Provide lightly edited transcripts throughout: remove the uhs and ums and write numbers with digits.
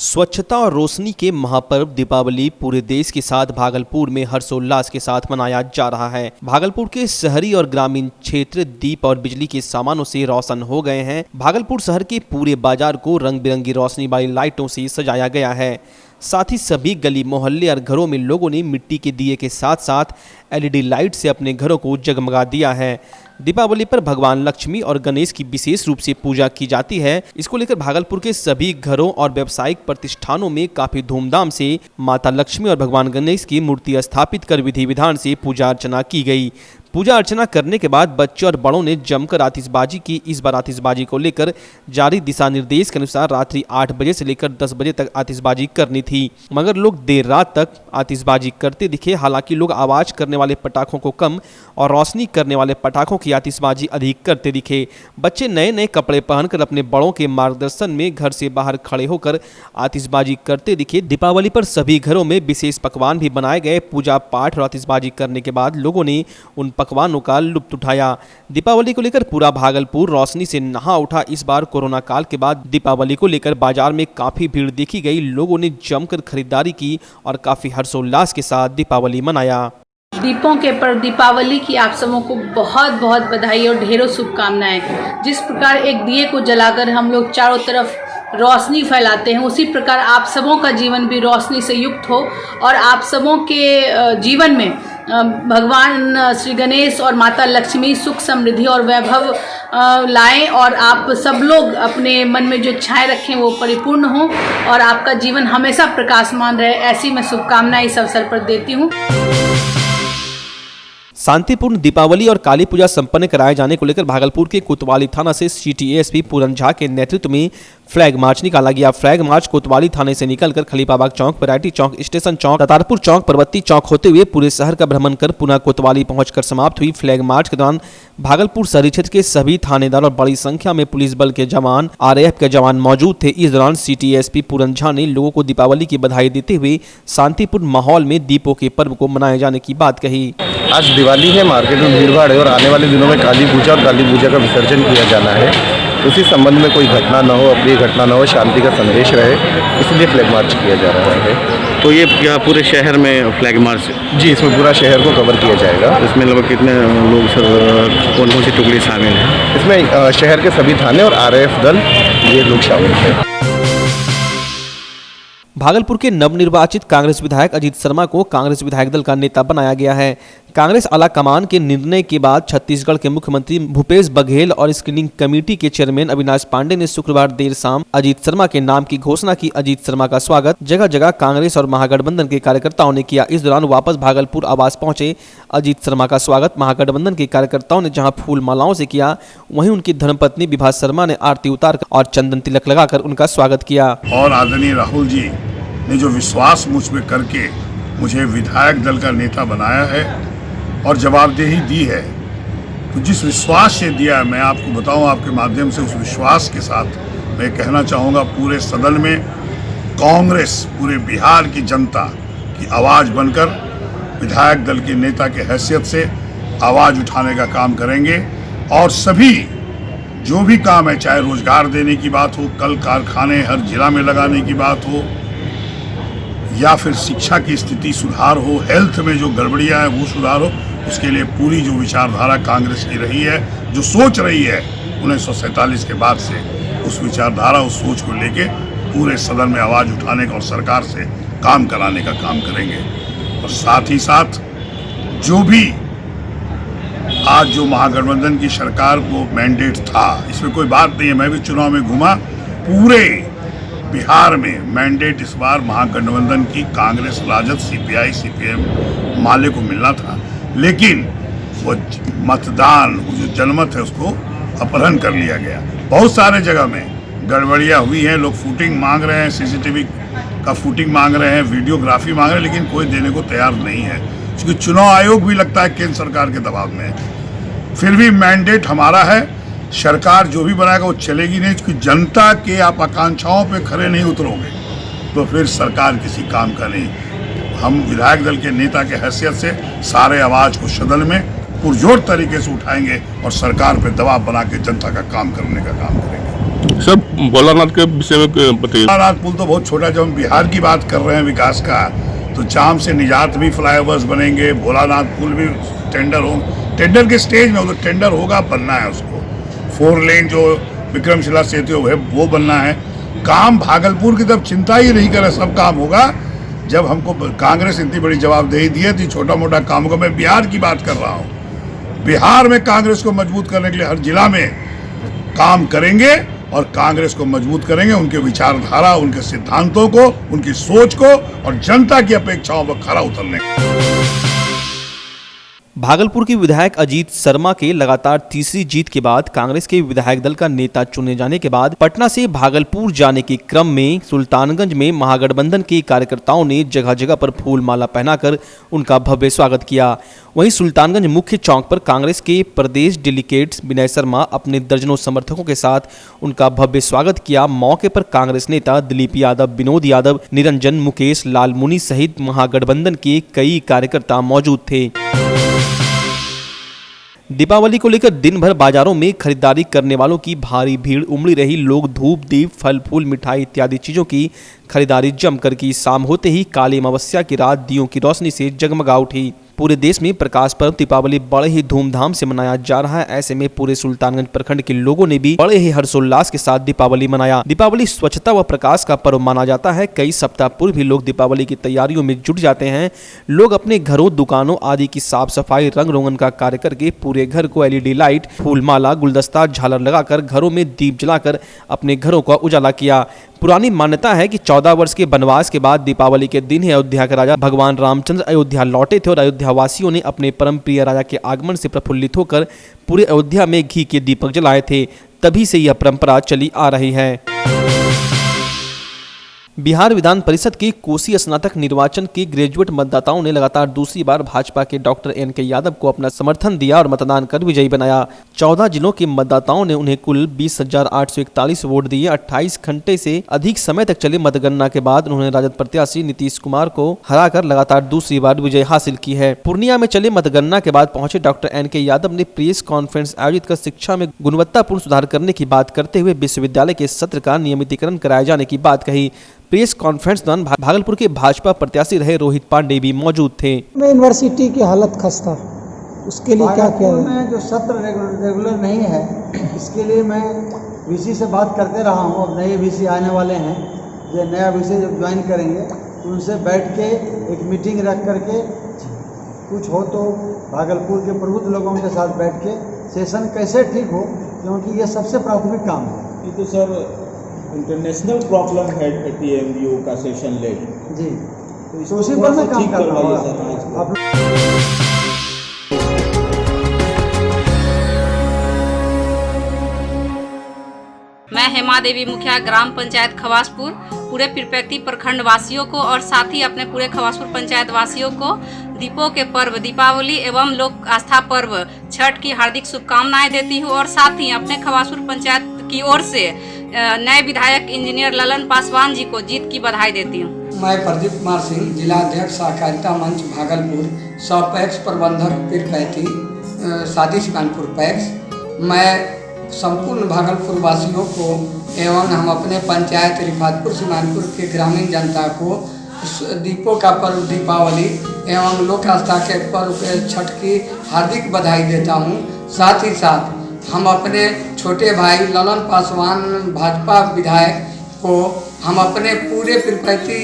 स्वच्छता और रोशनी के महापर्व दीपावली पूरे देश के साथ भागलपुर में हर्षोल्लास के साथ मनाया जा रहा है। भागलपुर के शहरी और ग्रामीण क्षेत्र दीप और बिजली के सामानों से रोशन हो गए हैं। भागलपुर शहर के पूरे बाजार को रंग बिरंगी रोशनी वाली लाइटों से सजाया गया है। साथ ही सभी गली मोहल्ले और घरों में लोगों ने मिट्टी के दिए के साथ साथ एलईडी लाइट से अपने घरों को जगमगा दिया है। दीपावली पर भगवान लक्ष्मी और गणेश की विशेष रूप से पूजा की जाती है। इसको लेकर भागलपुर के सभी घरों और व्यावसायिक प्रतिष्ठानों में काफी धूमधाम से माता लक्ष्मी और भगवान गणेश की मूर्ति स्थापित कर विधि विधान से पूजा अर्चना की गई। पूजा अर्चना करने के बाद बच्चों और बड़ों ने जमकर आतिशबाजी की। इस बार आतिशबाजी को लेकर जारी दिशा निर्देश के अनुसार रात्रि 8 बजे से लेकर 10 बजे तक आतिशबाजी करनी थी, मगर लोग देर रात तक आतिशबाजी करते दिखे। हालांकि लोग आवाज करने वाले पटाखों को कम और रोशनी करने वाले पटाखों की आतिशबाजी अधिक करते दिखे। बच्चे नए नए कपड़े पहनकर अपने बड़ों के मार्गदर्शन में घर से बाहर खड़े होकर आतिशबाजी करते दिखे। दीपावली पर सभी घरों में विशेष पकवान भी बनाए गए। पूजा पाठ और आतिशबाजी करने के बाद लोगों ने उन पकवानों का लुत्फ उठाया। दीपावली को लेकर पूरा भागलपुर रोशनी से नहा उठा। इस बार कोरोना काल के बाद दीपावली को लेकर बाजार में काफी भीड़ देखी गई। लोगों ने जमकर खरीदारी की और काफी हर्षोल्लास के साथ दीपावली मनाया। दीपों के पर्व दीपावली की आप सबों को बहुत बहुत बधाई और ढेरों शुभकामनाएं। जिस प्रकार एक दिए को जलाकर हम लोग चारों तरफ रोशनी फैलाते हैं, उसी प्रकार आप सबों का जीवन भी रोशनी से युक्त हो और आप सबों के जीवन में भगवान श्री गणेश और माता लक्ष्मी सुख समृद्धि और वैभव लाएं और आप सब लोग अपने मन में जो इच्छाएं रखें वो परिपूर्ण हो और आपका जीवन हमेशा प्रकाशमान रहे, ऐसी मैं शुभकामनाएं इस अवसर पर देती हूँ। शांतिपूर्ण दीपावली और काली पूजा संपन्न कराए जाने को लेकर भागलपुर के कोतवाली थाना से सिटी एएसपी पूरन झा के नेतृत्व में फ्लैग मार्च निकाला गया। फ्लैग मार्च कोतवाली थाने से निकलकर खलीफाबाग चौक, वैरायटी चौक, स्टेशन चौक, दातारपुर चौक, परबत्ती चौक होते हुए पूरे शहर का भ्रमण कर पुनः कोतवाली पहुंचकर समाप्त हुई। फ्लैग मार्च के दौरान भागलपुर शहरी क्षेत्र के सभी थानेदार और बड़ी संख्या में पुलिस बल के जवान, आरएएफ के जवान मौजूद थे। इस दौरान सिटी एएसपी पूरन झा ने लोगों को दीपावली की बधाई देते हुए शांतिपूर्ण माहौल में दीपों के पर्व को मनाए जाने की बात कही। आज दिवाली है, मार्केट में भीड़ भाड़ है और आने वाले दिनों में काली पूजा और काली पूजा का विसर्जन किया जाना है। उसी संबंध में कोई घटना न हो, अप्रिय घटना न हो, शांति का संदेश रहे, इसलिए फ्लैग मार्च किया जा रहा है। तो ये क्या पूरे शहर में फ्लैग मार्च? जी, इसमें पूरा शहर को कवर किया जाएगा। इसमें लगभग कितने लोग सर, कौन कौन सी टुकड़ी शामिल हैं? इसमें शहर के सभी थाने और आरएएफ दल ये लोग शामिल हैं। भागलपुर के नवनिर्वाचित कांग्रेस विधायक अजीत शर्मा को कांग्रेस विधायक दल का नेता बनाया गया है। कांग्रेस आला कमान के निर्णय के बाद छत्तीसगढ़ के मुख्यमंत्री भूपेश बघेल और स्क्रीनिंग कमेटी के चेयरमैन अविनाश पांडे ने शुक्रवार देर शाम अजीत शर्मा के नाम की घोषणा की। अजीत शर्मा का स्वागत जगह जगह कांग्रेस और महागठबंधन के कार्यकर्ताओं ने किया। इस दौरान वापस भागलपुर आवास पहुंचे अजीत शर्मा का स्वागत महागठबंधन के कार्यकर्ताओं ने जहाँ फूल मालाओं से किया, वहीं उनकी धर्मपत्नी विभा शर्मा ने आरती उतार और चंदन तिलक लगाकर उनका स्वागत किया। और आदरणीय राहुल जी ने जो विश्वास मुझ पे करके मुझे विधायक दल का नेता बनाया है और जवाबदेही दी है, तो जिस विश्वास से दिया है, मैं आपको बताऊं आपके माध्यम से, उस विश्वास के साथ मैं कहना चाहूँगा पूरे सदन में कांग्रेस पूरे बिहार की जनता की आवाज़ बनकर विधायक दल के नेता के हैसियत से आवाज़ उठाने का काम करेंगे और सभी जो भी काम है, चाहे रोजगार देने की बात हो, कल कारखाने हर जिला में लगाने की बात हो, या फिर शिक्षा की स्थिति सुधार हो, हेल्थ में जो गड़बड़ियां हैं वो सुधार हो, उसके लिए पूरी जो विचारधारा कांग्रेस की रही है, जो सोच रही है 1947 के बाद से, उस विचारधारा उस सोच को लेके पूरे सदन में आवाज़ उठाने का और सरकार से काम कराने का काम करेंगे। और साथ ही साथ जो भी आज जो महागठबंधन की सरकार को मैंडेट था, इसमें कोई बात नहीं है, मैं भी चुनाव में घूमा, पूरे बिहार में मैंडेट इस बार महागठबंधन की कांग्रेस, राजद, सीपीआई, सीपीएम माले को मिलना था, लेकिन वो मतदान जो जनमत है उसको अपहरण कर लिया गया। बहुत सारे जगह में गड़बड़ियाँ हुई हैं, लोग फुटिंग मांग रहे हैं, सीसीटीवी का फुटिंग मांग रहे हैं, वीडियोग्राफी मांग रहे हैं, लेकिन कोई देने को तैयार नहीं है, क्योंकि चुनाव आयोग भी लगता है केंद्र सरकार के दबाव में है। फिर भी मैंडेट हमारा है, सरकार जो भी बनाएगा वो चलेगी नहीं, क्योंकि जनता के आप आकांक्षाओं पे खरे नहीं उतरोगे तो फिर सरकार किसी काम का नहीं। हम विधायक दल के नेता के हैसियत से सारे आवाज़ को सदन में पुरजोर तरीके से उठाएंगे और सरकार पे दबाव बना के जनता का काम करने का काम करेंगे। सर भोलानाथ के विषय में बताइए। भोलानाथ पुल तो बहुत छोटा, जब हम बिहार की बात कर रहे हैं विकास का, तो चाम से निजात भी फ्लाईओवर्स बनेंगे, भोलानाथ पुल भी टेंडर के स्टेज में, तो टेंडर होगा, बनना है उसको। 4 लेन जो विक्रमशिला सेतु है वो बनना है। काम भागलपुर की तरफ चिंता ही नहीं करे, सब काम होगा। जब हमको कांग्रेस इतनी बड़ी जवाबदेही दी है तो छोटा मोटा काम होगा। मैं बिहार की बात कर रहा हूँ। बिहार में कांग्रेस को मजबूत करने के लिए हर जिला में काम करेंगे और कांग्रेस को मजबूत करेंगे, उनके विचारधारा, उनके सिद्धांतों को, उनकी सोच को और जनता की अपेक्षाओं पर खरा उतरने को। भागलपुर के विधायक अजीत शर्मा के लगातार तीसरी जीत के बाद कांग्रेस के विधायक दल का नेता चुने जाने के बाद पटना से भागलपुर जाने के क्रम में सुल्तानगंज में महागठबंधन के कार्यकर्ताओं ने जगह जगह पर फूल माला पहनाकर उनका भव्य स्वागत किया। वहीं सुल्तानगंज मुख्य चौक पर कांग्रेस के प्रदेश डेलीगेट विनय शर्मा अपने दर्जनों समर्थकों के साथ उनका भव्य स्वागत किया। मौके पर कांग्रेस नेता दिलीप यादव, विनोद यादव, निरंजन, मुकेश, लालमुनि सहित महागठबंधन के कई कार्यकर्ता मौजूद थे। दीपावली को लेकर दिन भर बाजारों में खरीदारी करने वालों की भारी भीड़ उमड़ी रही। लोग धूप, दीप, फल फूल, मिठाई इत्यादि चीजों की खरीदारी जमकर की। शाम होते ही काली अमावस्या की रात दियों की रोशनी से जगमगा उठी। पूरे देश में प्रकाश पर्व दीपावली बड़े ही धूमधाम से मनाया जा रहा है। ऐसे में पूरे सुल्तानगंज प्रखंड के लोगों ने भी बड़े ही हर्षोल्लास के साथ दीपावली मनाया। दीपावली स्वच्छता व प्रकाश का पर्व माना जाता है। कई सप्ताह पूर्व भी लोग दीपावली की तैयारियों में जुट जाते हैं। लोग अपने घरों, दुकानों आदि की साफ सफाई, रंग रोगन का कार्य करके पूरे घर को LED लाइट, फूल माला, गुलदस्ता, झालर लगाकर घरों में दीप जलाकर अपने घरों का उजाला किया। पुरानी मान्यता है कि 14 वर्ष के वनवास के बाद दीपावली के दिन ही अयोध्या के राजा भगवान रामचंद्र अयोध्या लौटे थे और अयोध्या वासियों ने अपने परम प्रिय राजा के आगमन से प्रफुल्लित होकर पूरे अयोध्या में घी के दीपक जलाए थे। तभी से यह परंपरा चली आ रही है। बिहार विधान परिषद के कोसी स्नातक निर्वाचन के ग्रेजुएट मतदाताओं ने लगातार दूसरी बार भाजपा के डॉक्टर NK यादव को अपना समर्थन दिया और मतदान कर विजयी बनाया। 14 जिलों के मतदाताओं ने उन्हें कुल 20,841 वोट दिए। 28 घंटे से अधिक समय तक चले मतगणना के बाद उन्होंने राजद प्रत्याशी नीतीश कुमार को हराकर लगातार दूसरी बार विजय हासिल की है। पूर्णिया में चले मतगणना के बाद पहुंचे डॉक्टर NK यादव ने प्रेस कॉन्फ्रेंस आयोजित कर शिक्षा में गुणवत्तापूर्ण सुधार करने की बात करते हुए विश्वविद्यालय के सत्र का नियमितीकरण कराए जाने की बात कही। प्रेस कॉन्फ्रेंस दौरान भागलपुर के भाजपा प्रत्याशी रहे रोहित पांडे भी मौजूद थे। यूनिवर्सिटी की हालत खस्ता, उसके लिए क्या किया है? में जो सत्र रेगुलर नहीं है, इसके लिए मैं VC से बात करते रहा हूँ। अब नए VC आने वाले हैं, जो नया VC जब ज्वाइन करेंगे तो उनसे बैठ के एक मीटिंग रख करके कुछ हो तो भागलपुर के प्रबुद्ध लोगों के साथ बैठ के सेशन कैसे ठीक हो, क्योंकि ये सबसे प्राथमिक काम है। ये तो सर इंटरनेशनल प्रॉब्लम है TMU का सेशन ले जी, तो उसी पर मैं काम कर रहा हूँ। मैं हेमा देवी, मुखिया ग्राम पंचायत खवासपुर, पूरे पीरपैती प्रखंड वासियों को और साथ ही अपने पूरे खवासपुर पंचायत वासियों को दीपों के पर्व दीपावली एवं लोक आस्था पर्व छठ की हार्दिक शुभकामनाएं देती हूँ और साथ ही अपने खवासपुर पंचायत की ओर से नए विधायक इंजीनियर ललन पासवान जी को जीत की बधाई देती हूँ। मैं प्रदीप कुमार सिंह, जिला अध्यक्ष सहकारिता मंच भागलपुर, पैक्स प्रबंधक पीरपैती, शादी कानपुर पैक्स। मैं संपूर्ण भागलपुर वासियों को एवं हम अपने पंचायत रिफातपुर सीमानपुर के ग्रामीण जनता को दीपों का पर्व दीपावली एवं लोक आस्था के पर्व छठ की हार्दिक बधाई देता हूँ। साथ ही साथ हम अपने छोटे भाई ललन पासवान भाजपा विधायक को हम अपने पूरे पीरपैती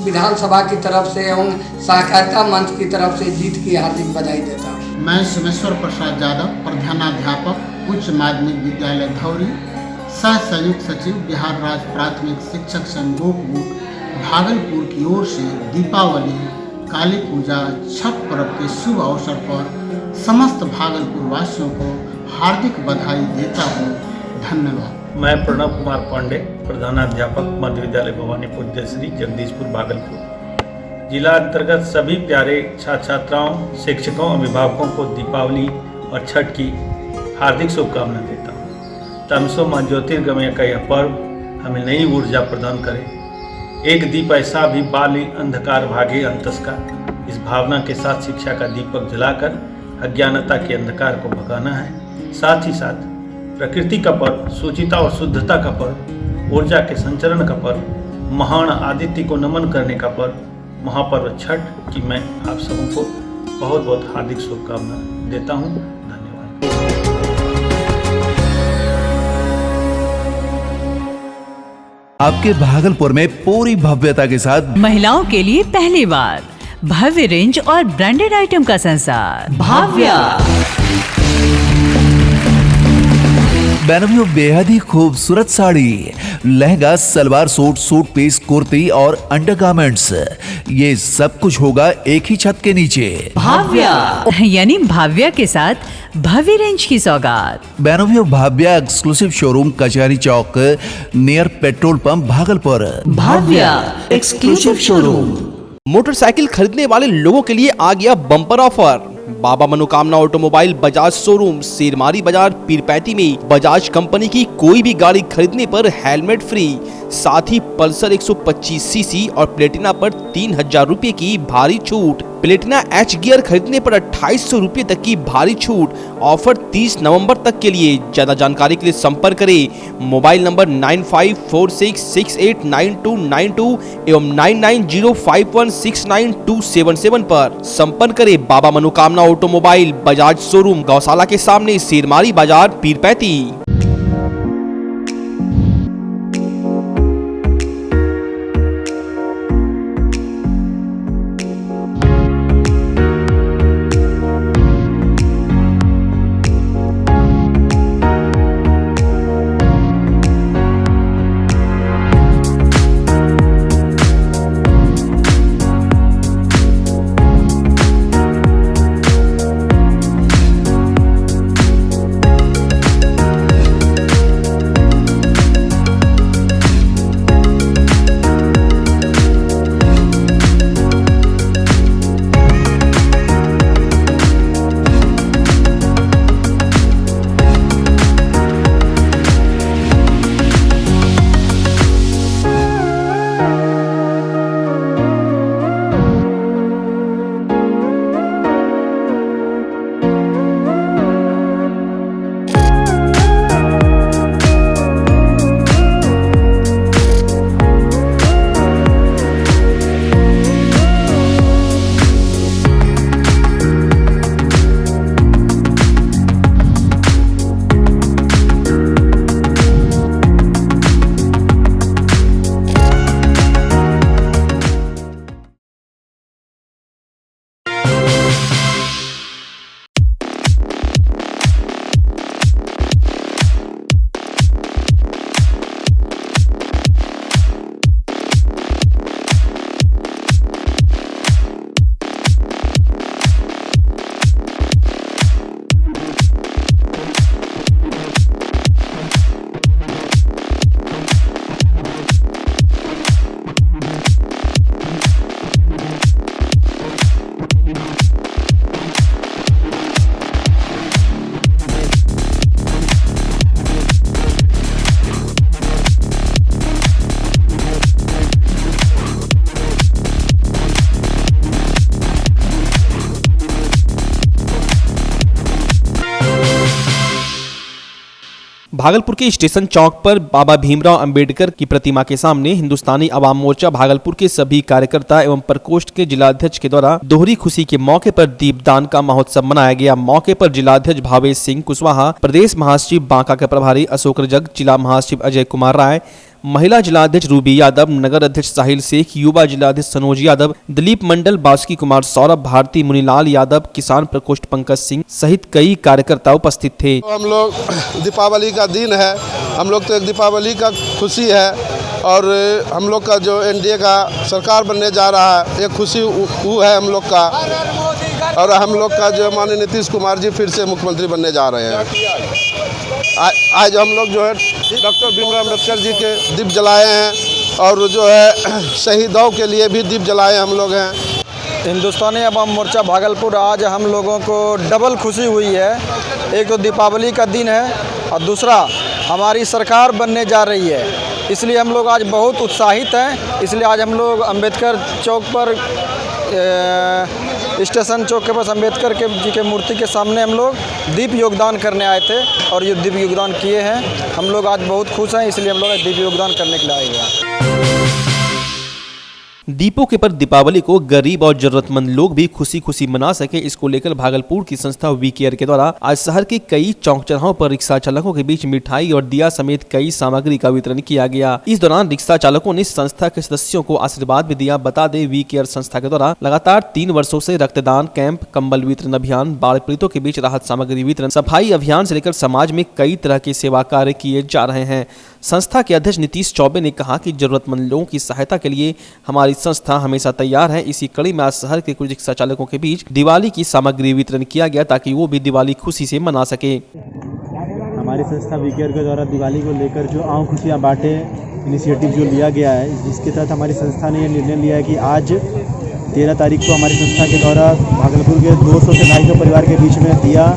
विधानसभा की तरफ से एवं सहकारिता मंच की तरफ से जीत की हार्दिक बधाई देता हूँ। मैं सोमेश्वर प्रसाद यादव, प्रधानाध्यापक उच्च माध्यमिक विद्यालय धौरी, सह संयुक्त सचिव बिहार राज्य प्राथमिक शिक्षक संघ गोपगुट भागलपुर की ओर से दीपावली, काली पूजा, छठ पर्व के शुभ अवसर पर समस्त भागलपुर वासियों को हार्दिक बधाई देता हूँ। धन्यवाद। मैं प्रणव कुमार पांडे, प्रधानाध्यापक मध्य विद्यालय भवानीपुर जयश्री जगदीशपुर भागलपुर जिला अंतर्गत सभी प्यारे छात्र छात्राओं, शिक्षकों, अभिभावकों को दीपावली और छठ की हार्दिक शुभकामनाएं देता हूँ। तमसो मां ज्योतिर्गमय का यह पर्व हमें नई ऊर्जा प्रदान करे। एक दीप ऐसा भी बाली अंधकार भागे अंतस का, इस भावना के साथ शिक्षा का दीपक जलाकर अज्ञानता के अंधकार को भगाना है। साथ ही साथ प्रकृति का पर्व, शुचिता और शुद्धता का पर्व, ऊर्जा के संचरण का पर्व, महान आदित्य को नमन करने का पर्व, महापर्व छठ की मैं आप सबों को बहुत बहुत हार्दिक शुभकामनाएं देता हूं। धन्यवाद। आपके भागलपुर में पूरी भव्यता के साथ महिलाओं के लिए पहली बार भव्य रेंज और ब्रांडेड आइटम का संसार भाव्या। बेनवियों बेहद ही खूबसूरत sari, lehenga, salwar suit, suit piece, kurti और अंडरगारमेंट्स, ये सब कुछ होगा एक ही छत के नीचे। भाव्या यानी भाव्या के साथ भव्य रेंज की सौगात। बेनवियों Bhavya exclusive showroom Kachahari Chowk near petrol pump Bhagalpur. Bhavya exclusive showroom. Motorcycle खरीदने वाले लोगों के लिए आ गया बम्पर ऑफर। बाबा मनोकामना ऑटोमोबाइल बजाज शोरूम शेरमारी बाजार पीरपैती में बजाज कंपनी की कोई भी गाड़ी खरीदने पर हेलमेट फ्री, साथ ही पल्सर 125 सीसी और प्लेटिना पर 3000 रुपए की भारी छूट। प्लेटिना एच गियर खरीदने पर 2800 रुपए तक की भारी छूट। ऑफर 30 नवंबर तक के लिए। ज्यादा जानकारी के लिए संपर्क करें मोबाइल नंबर 9546689292 एवं 9905169277 पर। संपर्क करें बाबा मनोकामना ऑटोमोबाइल बजाज शोरूम, गौशाला के सामने, शेरमारी बाजार, पीरपैती। भागलपुर के स्टेशन चौक पर बाबा भीमराव अंबेडकर की प्रतिमा के सामने हिंदुस्तानी अवाम मोर्चा भागलपुर के सभी कार्यकर्ता एवं प्रकोष्ठ के जिलाध्यक्ष के द्वारा दोहरी खुशी के मौके पर दीपदान का महोत्सव मनाया गया। मौके पर जिलाध्यक्ष भावेश सिंह कुशवाहा, प्रदेश महासचिव बांका के प्रभारी अशोक रजक, जिला महासचिव अजय कुमार राय, महिला जिलाध्यक्ष रूबी यादव, नगर अध्यक्ष साहिल शेख, युवा जिलाध्यक्ष सनोज यादव, दिलीप मंडल, बासुकी कुमार सौरभ, भारती मुनीलाल यादव, किसान प्रकोष्ठ पंकज सिंह सहित कई कार्यकर्ता उपस्थित थे। हम लोग दीपावली का दिन है, हम लोग तो एक दीपावली का खुशी है और हम लोग का जो एनडीए का सरकार बनने जा रहा है ये खुशी वो है हम लोग का, और हम लोग का जो माननीय नीतीश कुमार जी फिर से मुख्यमंत्री बनने जा रहे हैं। आज हम लोग जो है डॉक्टर भीमराव अम्बेडकर जी के दीप जलाए हैं और जो है शहीदों के लिए भी दीप जलाए हम लोग हैं। हिंदुस्तानी अवाम मोर्चा भागलपुर आज हम लोगों को डबल खुशी हुई है। एक तो दीपावली का दिन है और दूसरा हमारी सरकार बनने जा रही है, इसलिए हम लोग आज बहुत उत्साहित हैं। इसलिए आज हम लोग अंबेडकर चौक पर स्टेशन चौक के पास अम्बेडकर जी के मूर्ति के सामने हम लोग दीप योगदान करने आए थे और ये दीप योगदान किए हैं। हम लोग आज बहुत खुश हैं, इसलिए हम लोग दीप योगदान करने के लिए आए हैं। दीपों के पर दीपावली को गरीब और जरूरतमंद लोग भी खुशी खुशी मना सके, इसको लेकर भागलपुर की संस्था वी केयर के द्वारा आज शहर के कई चौक चौराहों पर रिक्शा चालकों के बीच मिठाई और दिया समेत कई सामग्री का वितरण किया गया। इस दौरान रिक्शा चालकों ने संस्था के सदस्यों को आशीर्वाद भी दिया। बता दें, वी केयर संस्था के द्वारा लगातार 3 वर्षों से रक्तदान कैंप, कंबल वितरण अभियान, बाढ़ पीड़ितों के बीच राहत सामग्री वितरण, सफाई अभियान से लेकर समाज में कई तरह के सेवा कार्य किए जा रहे हैं। संस्था के अध्यक्ष नीतीश चौबे ने कहा कि जरूरतमंद लोगों की सहायता के लिए हमारी संस्था हमेशा तैयार है। इसी कड़ी में आज शहर के कुछ रिक्शा चालकों के बीच दिवाली की सामग्री वितरण किया गया ताकि वो भी दिवाली खुशी से मना सके। हमारी संस्था वी केयर के द्वारा दिवाली को लेकर जो आओ खुशियाँ बांटे इनिशिएटिव जो लिया गया है, जिसके तहत हमारी संस्था ने यह निर्णय लिया है कि आज 13 तारीख को हमारी संस्था के द्वारा भागलपुर के 200 से 250 परिवार के बीच में दिया,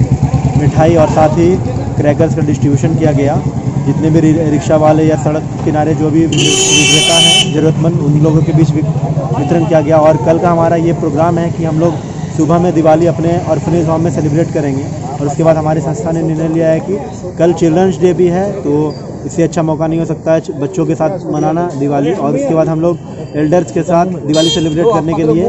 मिठाई और साथ ही क्रैकर्स का डिस्ट्रीब्यूशन किया गया। जितने भी रिक्शा वाले या सड़क किनारे जो भी विक्रेता हैं ज़रूरतमंद, उन लोगों के बीच वितरण किया गया। और कल का हमारा ये प्रोग्राम है कि हम लोग सुबह में दिवाली अपने ऑर्फनेज होम में सेलिब्रेट करेंगे और उसके बाद हमारी संस्था ने निर्णय लिया है कि कल चिल्ड्रंस डे भी है, तो इससे अच्छा मौका नहीं हो सकता है बच्चों के साथ मनाना दिवाली। और उसके बाद हम लोग एल्डर्स के साथ दिवाली सेलिब्रेट करने के लिए